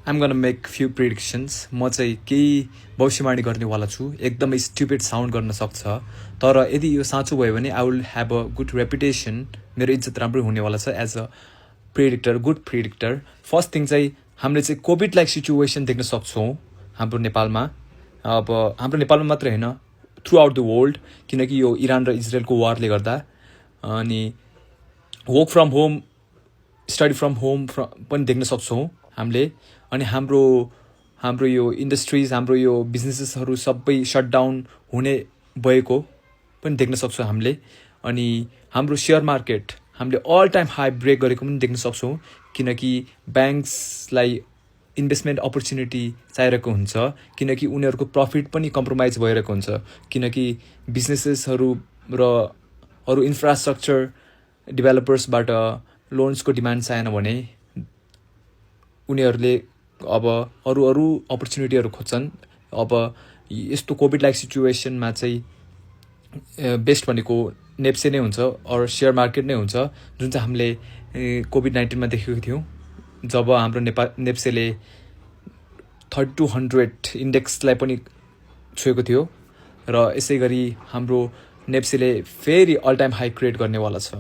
I'm gonna make few predictions. म चाहिँ केही भविष्यवाणी गर्नेवाला छु. एकदमै स्टुपिड साउन्ड गर्न सक्छ, तर यदि यो साँचो भयो भने I will have a good reputation. मेरो इज्जत राम्रो हुनेवाला छ as a predictor, good predictor. First thing चाहिँ हामीले चाहिँ कोभिड लाइक सिचुएसन देख्न सक्छौँ हाम्रो नेपालमा. अब हाम्रो नेपालमा मात्रै होइन, थ्रु आउट द वर्ल्ड, किनकि यो इरान र इजरायलको वारले गर्दा. अनि work from home, study from home पनि देख्न सक्छौँ हामीले. अनि हाम्रो यो इन्डस्ट्रिज, हाम्रो यो बिजनेसेसहरू सबै सटडाउन हुने भएको पनि देख्न सक्छौँ हामीले. अनि हाम्रो सेयर मार्केट हामीले अल टाइम हाई ब्रेक गरेको पनि देख्न सक्छौँ, किनकि ब्याङ्क्सलाई इन्भेस्टमेन्ट अपर्च्युनिटी चाहिरहेको हुन्छ, किनकि उनीहरूको प्रफिट पनि कम्प्रोमाइज भइरहेको हुन्छ. किनकि बिजनेसेसहरू र अरू इन्फ्रास्ट्रक्चर डेभलपर्सबाट लोन्सको डिमान्ड चाहिएन भने उनीहरूले अब अरू अपर्च्युनिटीहरू खोज्छन्. अब यस्तो कोभिड लाइक सिचुएसनमा चाहिँ बेस्ट भनेको नेप्से नै हुन्छ अर सेयर मार्केट नै हुन्छ, जुन चाहिँ हामीले कोभिड-19मा देखेको थियौँ, जब हाम्रो नेप्सेले 3200 इन्डेक्सलाई पनि छोएको थियो. र यसै गरी हाम्रो नेप्सेले फेरि अल टाइम हाई क्रिएट गर्नेवाला छ.